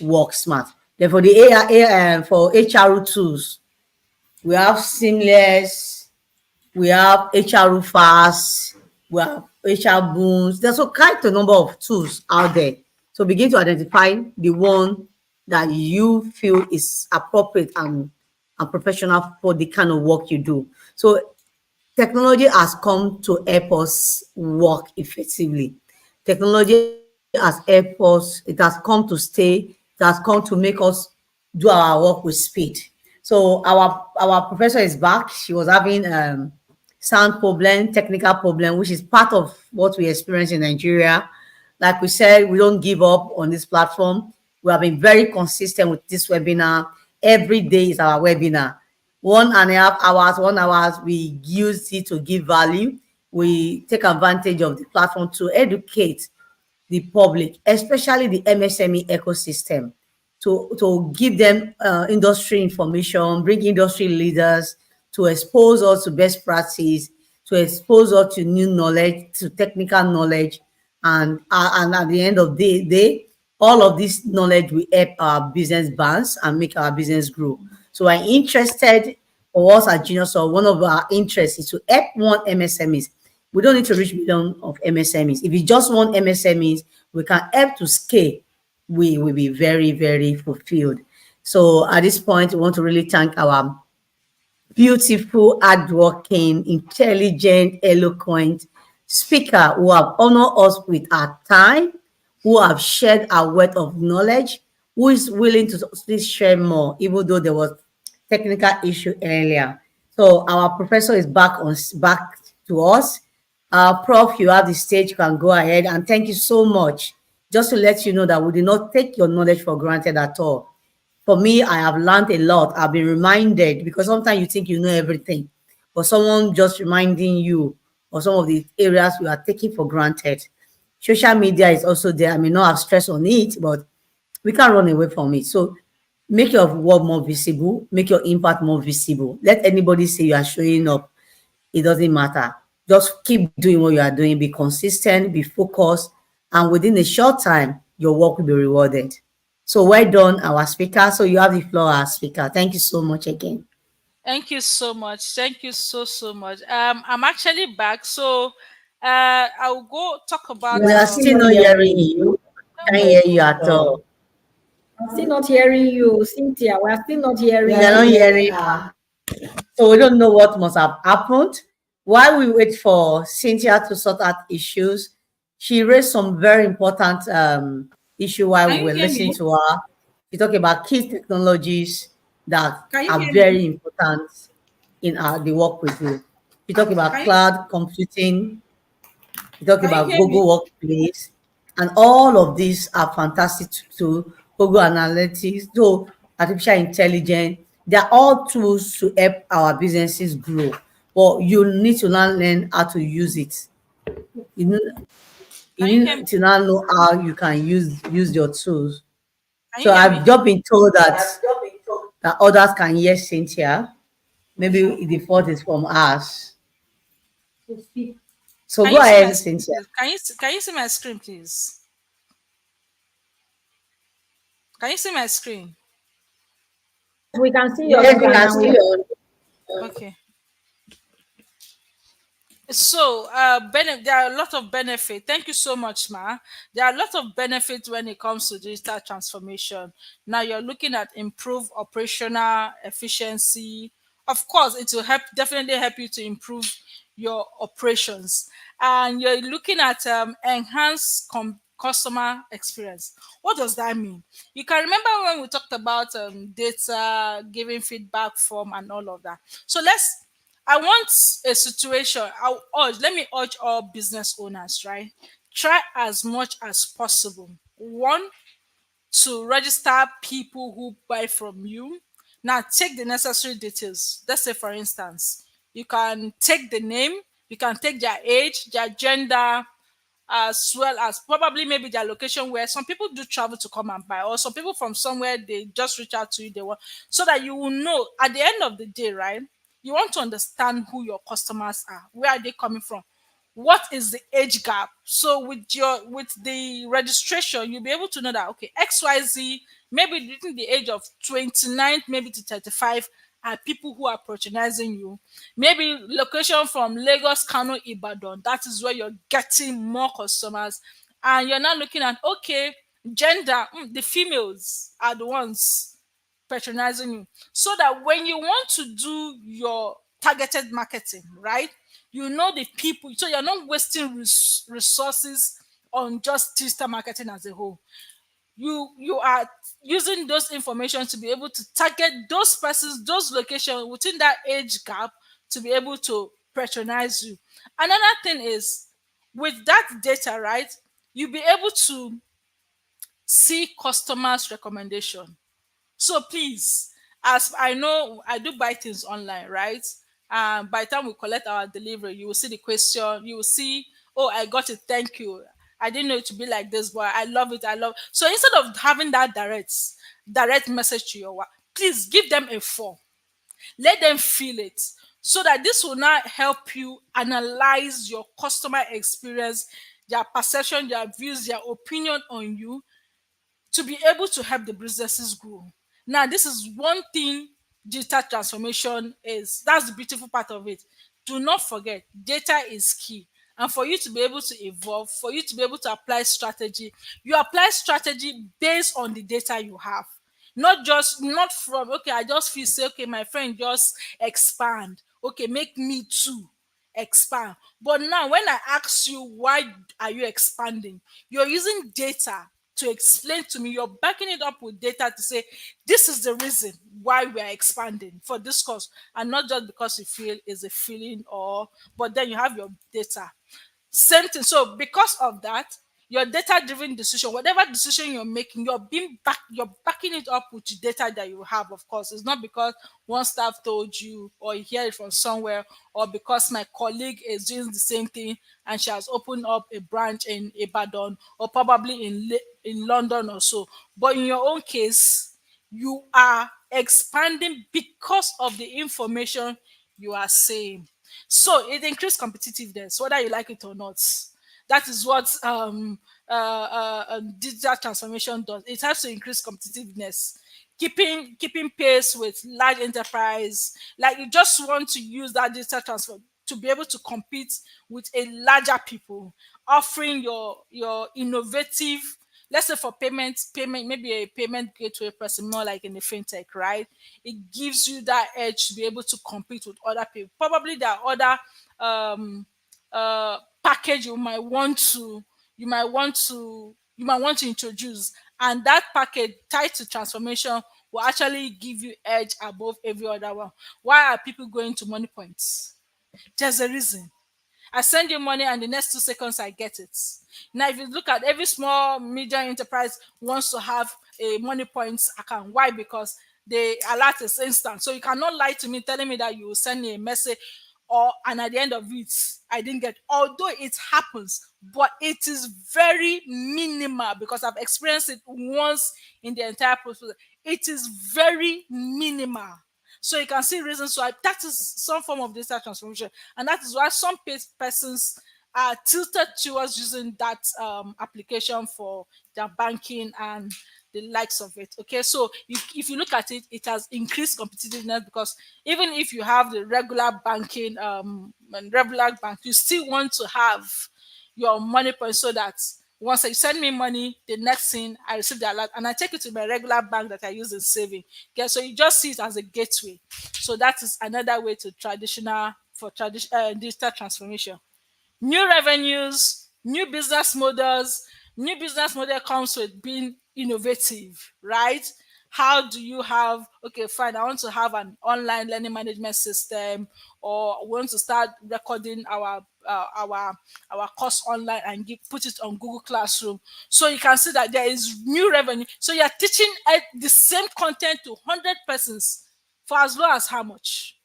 work smart. Then for the for HR tools, we have Seamless, we have HR Fast, we have HR Booms. There's quite a number of tools out there. So begin to identify the one that you feel is appropriate and professional for the kind of work you do. So technology has come to help us work effectively. Technology has helped us, it has come to stay, it has come to make us do our work with speed. So our professor is back. She was having sound problem, technical problem, which is part of what we experience in Nigeria. Like we said, we don't give up on this platform. We have been very consistent with this webinar. Every day is our webinar. 1.5 hours, 1 hour, we use it to give value. We take advantage of the platform to educate the public, especially the MSME ecosystem, to give them industry information, bring industry leaders, to expose us to best practice, to expose us to new knowledge, to technical knowledge. And at the end of the day, all of this knowledge will help our business bounce and make our business grow. So I'm interested, for us at Genius, or one of our interests is to help one MSMEs. We don't need to reach million of MSMEs. If you just want MSMEs, we can help to scale. We will be very, very fulfilled. So at this point, we want to really thank our beautiful, hardworking, intelligent, eloquent speaker who have honored us with our time, who have shared our wealth of knowledge, who is willing to please share more, even though there was technical issue earlier. So our professor is back to us. Prof, you have the stage, you can go ahead, and thank you so much. Just to let you know that we do not take your knowledge for granted at all. For me, I have learned a lot. I've been reminded, because sometimes you think you know everything, but someone just reminding you of some of the areas we are taking for granted. Social media is also there. I may not have stress on it, but we can't run away from it. So make your work more visible, make your impact more visible. Let anybody say you are showing up. It doesn't matter. Just keep doing what you are doing. Be consistent, be focused, and within a short time, your work will be rewarded. So well done, our speaker. So you have the floor, our speaker. Thank you so much again. Thank you so much. Thank you so much. I'm actually back. So I'll go talk about We are still not hearing you. Can't hear you at all. Still not hearing you, Cynthia. We are still not hearing We are not hearing her. So we don't know what must have happened. While we wait for Cynthia to sort out issues, she raised some very important issue while Can we you were hear listening me? to her. She talked about key technologies that Can you are hear very me? important in the work we do. She talked about Can you, cloud computing. She talked can you about hear me? Google Workplace, and all of these are fantastic to Google Analytics, so artificial intelligence. They are all tools to help our businesses grow. But you need to learn how to use it. You know, you Can you hear me? need to now know how you can use your tools. Can So you hear me? I've just been told that others can hear Cynthia. Maybe the fault is from us. So Can go you see my ahead, screen, Cynthia. please? Can you see my screen, please? Can you see my screen? We can see your Yes, we screen can and see we you. Okay. So, there are a lot of benefit. Thank you so much, Ma. There are a lot of benefits when it comes to digital transformation. Now, you're looking at improved operational efficiency, of course, it will help, definitely help you to improve your operations. And you're looking at enhanced customer experience. What does that mean? You can remember when we talked about data, giving feedback form, and all of that. So I want a situation. Let me urge all business owners, right? Try as much as possible. One, to register people who buy from you. Now, take the necessary details. Let's say, for instance, you can take the name, you can take their age, their gender, as well as probably maybe their location, where some people do travel to come and buy, or some people from somewhere they just reach out to you, they want, so that you will know at the end of the day, right? You want to understand who your customers are, where are they coming from, what is the age gap. So with the registration, you'll be able to know that, okay, XYZ, maybe between the age of 29 maybe to 35 are people who are patronizing you. Maybe location from Lagos, Kano, Ibadan, that is where you're getting more customers. And you're now looking at, okay, gender, the females are the ones patronizing you, so that when you want to do your targeted marketing, right, you know the people, so you're not wasting resources on just digital marketing as a whole. You are using those information to be able to target those persons, those locations within that age gap, to be able to patronize you. Another thing is, with that data, right, you'll be able to see customers recommendation. So please, as I know, I do buy things online, right? By the time we collect our delivery, you will see the question. You will see, oh, I got it. Thank you. I didn't know it to be like this, but I love it. I love. So instead of having that direct message to your wife, please give them a form. Let them feel it, so that this will now help you analyze your customer experience, their perception, their views, their opinion on you, to be able to help the businesses grow. Now, this is one thing digital transformation is. That's the beautiful part of it. Do not forget, data is key. And for you to be able to evolve, for you to be able to apply strategy, you apply strategy based on the data you have. Not from, okay, I just feel say, okay, my friend just expand. Okay, make me too expand. But now when I ask you, why are you expanding, you're using data to explain to me, you're backing it up with data to say, this is the reason why we are expanding for this cause, and not just because you feel is a feeling, or but then you have your data. Same thing. So because of that, your data driven decision, whatever decision you're making, you're backing it up with the data that you have. Of course, it's not because one staff told you, or you hear it from somewhere, or because my colleague is doing the same thing and she has opened up a branch in Ibadan, or probably in London or so. But in your own case, you are expanding because of the information you are saying. So it increased competitiveness, whether you like it or not. That is what digital transformation does. It helps to increase competitiveness, keeping pace with large enterprise. Like, you just want to use that digital transfer to be able to compete with a larger people, offering your innovative, let's say for payment, maybe a payment gateway person, more like in the fintech, right? It gives you that edge to be able to compete with other people. Probably there are other package you might want to introduce, and that package tied to transformation will actually give you edge above every other one. Why are people going to money points? There's a reason. I send you money and the next 2 seconds I get it. Now, if you look at every small medium enterprise wants to have a money points account. Why? Because the alert is instant. So you cannot lie to me telling me that you will send me a message, and at the end of it, I didn't get. Although it happens, but it is very minimal, because I've experienced it once in the entire process. It is very minimal. So you can see reasons why that is some form of digital transformation, and that is why some persons are tilted towards using that application for their banking and the likes of it. Okay, so if you look at it, it has increased competitiveness, because even if you have the regular banking and regular bank, you still want to have your money point, so that Once you send me money, the next thing I receive the alert and I take it to my regular bank that I use in saving. Okay, so you just see it as a gateway. So that is another way to digital transformation. New revenues, new business models. New business model comes with being innovative, right? How do you have, okay, fine, I want to have an online learning management system, or we want to start recording our course online and put it on Google Classroom. So you can see that there is new revenue. So you're teaching the same content to 100 persons for as low as how much?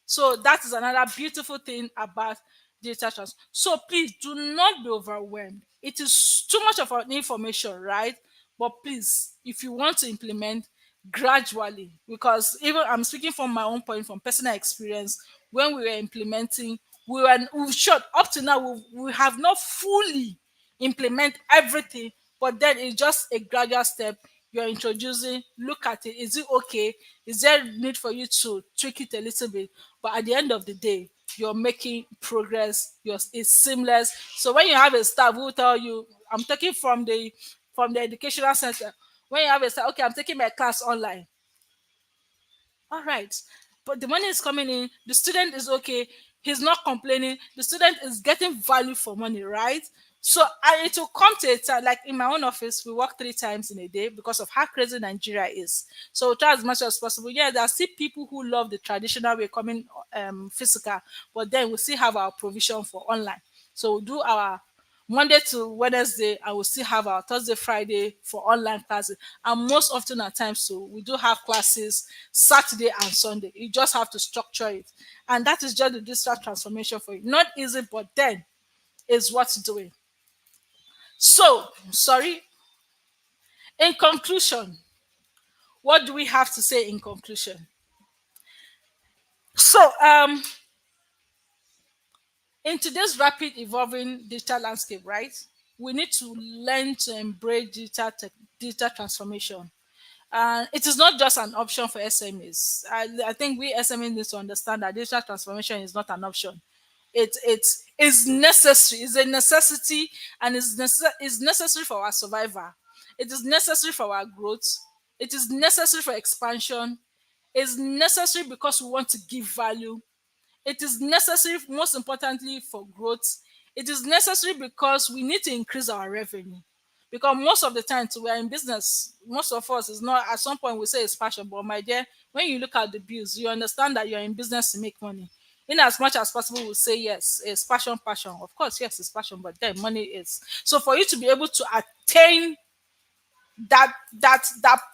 So that is another beautiful thing about data transfer. So please do not be overwhelmed. It is too much of an information, right? But please, if you want to implement gradually, because even I'm speaking from my own point, from personal experience, when we were implementing, we've shot up to now, we have not fully implement everything, but then it's just a gradual step. You're introducing, look at it. Is it okay? Is there need for you to tweak it a little bit? But at the end of the day, you're making progress. It's seamless. So when you have a staff who tell you, I'm taking from the educational center. When you have a staff, okay, I'm taking my class online. All right. But the money is coming in, the student is okay, he's not complaining, the student is getting value for money, right? So it will come to a time, like in my own office, we work 3 times in a day because of how crazy Nigeria is. So we try as much as possible. Yeah, there are still people who love the traditional way coming physical, but then we still have our provision for online. So we do our Monday to Wednesday, I will still have our Thursday, Friday for online classes. And most often at times, so we do have classes Saturday and Sunday. You just have to structure it. And that is just the digital transformation for you. Not easy, but then is what's doing. So, sorry. In conclusion, what do we have to say in conclusion? So, in today's rapid evolving digital landscape, right? We need to learn to embrace digital transformation. It is not just an option for SMEs. I think we SMEs need to understand that digital transformation is not an option. It is necessary. It's a necessity, and is necessary for our survival. It is necessary for our growth. It is necessary for expansion. It's necessary because we want to give value. It is necessary, most importantly, for growth. It is necessary because we need to increase our revenue. Because most of the time, we are in business. Most of us is not, at some point we say it's passion, but my dear, when you look at the bills, you understand that you're in business to make money. In as much as possible, we say yes, it's passion, passion. Of course, yes, it's passion, but then money is. So for you to be able to attain that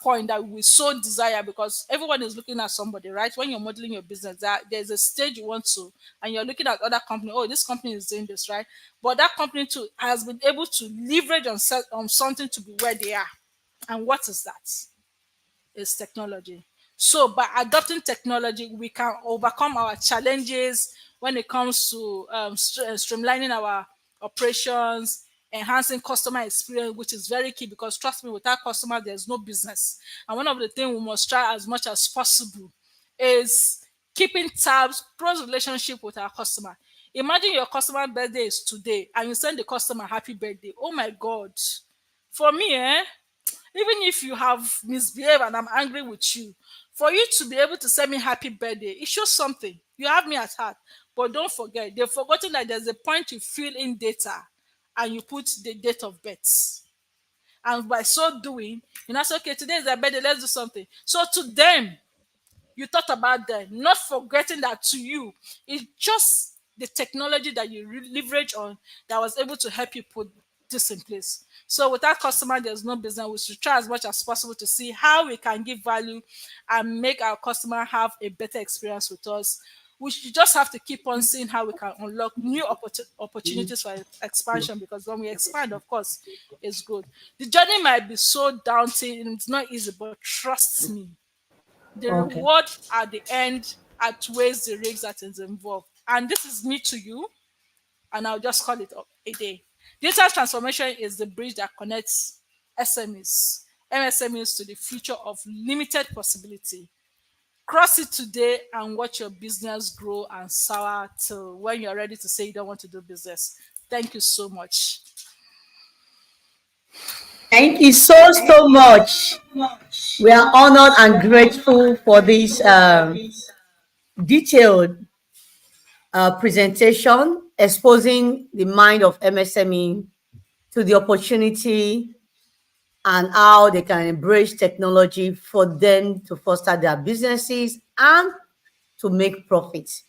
point that we so desire, because everyone is looking at somebody, right? When you're modeling your business, that there's a stage you want to, and you're looking at other company. Oh, this company is doing this, right? But that company too has been able to leverage on something to be where they are. And what is that? Is technology. So by adopting technology, we can overcome our challenges when it comes to streamlining our operations, enhancing customer experience, which is very key, because trust me, without customer, there's no business. And one of the things we must try as much as possible is keeping tabs, close relationship with our customer. Imagine your customer birthday is today and you send the customer happy birthday. Oh my God. For me, even if you have misbehaved and I'm angry with you, for you to be able to send me happy birthday, it shows something. You have me at heart. But don't forget, they've forgotten that there's a point you fill in data and you put the date of birth. And by so doing, you know, say, okay, today is their birthday, let's do something. So to them, you thought about them, not forgetting that to you, it's just the technology that you leverage on that was able to help you put this in place. So without customer, there's no business. We should try as much as possible to see how we can give value and make our customer have a better experience with us. We should just have to keep on seeing how we can unlock new opportunities for expansion, because when we expand, of course, it's good. The journey might be so daunting and it's not easy, but trust me, the Okay. reward at the end outweighs the risks that is involved. And this is me to you, and I'll just call it a day. Digital transformation is the bridge that connects SMEs, MSMEs to the future of limited possibility. Cross it today and watch your business grow and soar till when you're ready to say you don't want to do business. Thank you so much. Thank you so much. We are honored and grateful for this detailed presentation exposing the mind of MSME to the opportunity and how they can embrace technology for them to foster their businesses and to make profits.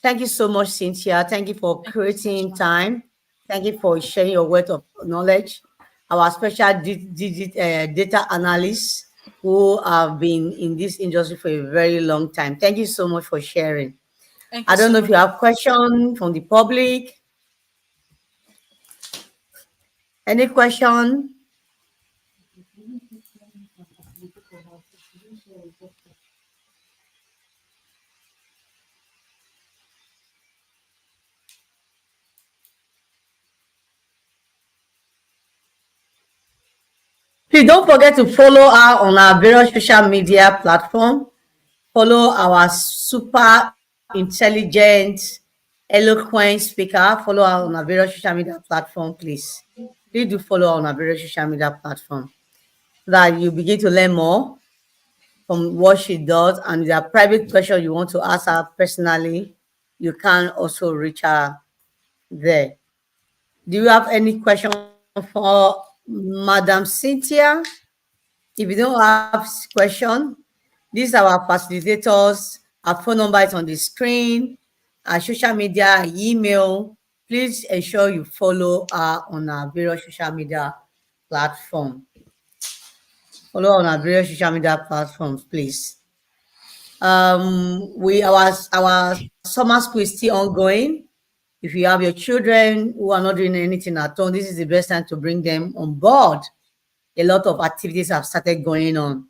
Thank you so much, Cynthia. Thank you for creating time. Thank you for sharing your wealth of knowledge. Our special data analysts who have been in this industry for a very long time. Thank you so much for sharing. Thank I you don't so know if much. you have questions from the public. Any question? Please don't forget to follow her on our various social media platform. Follow our super intelligent, eloquent speaker. Follow her on our various social media platform, please. Please do follow her on our various social media platform so that you begin to learn more from what she does. And if there are private questions you want to ask her personally, you can also reach her there. Do you have any question for Madam Cynthia? If you don't have question, these are our facilitators. Our phone number is on the screen. Our social media, email. Please ensure you follow her on our various social media platform. Follow on our various social media platforms, please. Our summer school is still ongoing. If you have your children who are not doing anything at home, this is the best time to bring them on board. A lot of activities have started going on.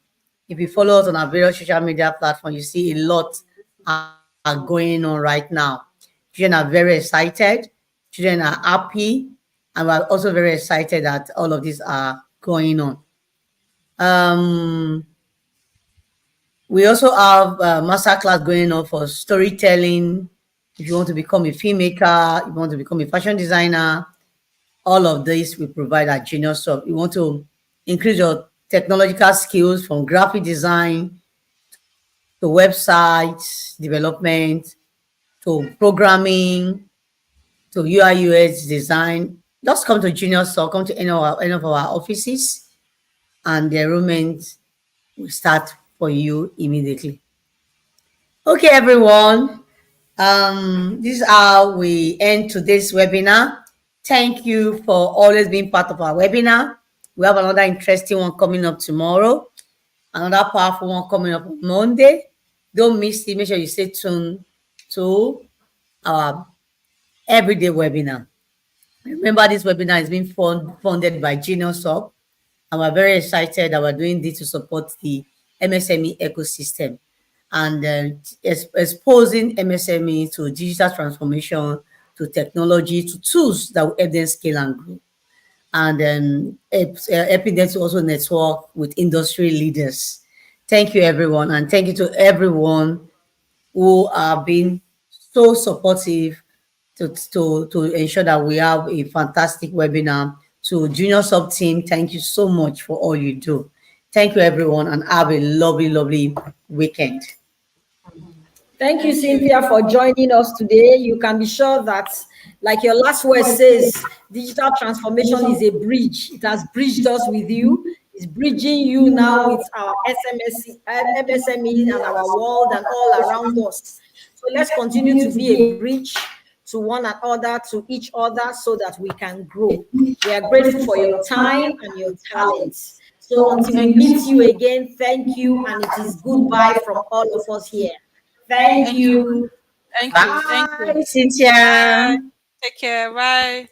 If you follow us on our various social media platforms, you see a lot are going on right now. Children are very excited, children are happy, and we're also very excited that all of these are going on. We also have a master class going on for storytelling. If you want to become a filmmaker, if you want to become a fashion designer, all of this we provide at Genius Hub. You want to increase your technological skills from graphic design to website development to programming to UI UX design. Just come to Genius Hub, come to any of our offices, and the enrollment will start for you immediately. Okay, everyone. This is how we end today's webinar. Thank you for always being part of our webinar. We have another interesting one coming up tomorrow, another powerful one coming up on Monday. Don't miss it. Make sure you stay tuned to our everyday webinar. Remember, this webinar is being funded by Genius Hub, and we're very excited that we're doing this to support the MSME ecosystem and exposing MSME to digital transformation, to technology, to tools that will help them scale and grow, and helping them to also network with industry leaders. Thank you, everyone, and thank you to everyone who have been so supportive to ensure that we have a fantastic webinar. To Junior Sub team, thank you so much for all you do. Thank you, everyone, and have a lovely, lovely weekend. Thank you, Cynthia, for joining us today. You can be sure that, like your last word says, digital transformation is a bridge. It has bridged us with you. It's bridging you now with our MSMEs and our world and all around us. So let's continue to be a bridge to one another, to each other, so that we can grow. We are grateful for your time and your talents. So until we meet you again, thank you, and it is goodbye from all of us here. Thank you. Thank Bye, you. Thank you. Cynthia. Bye. Take care. Bye.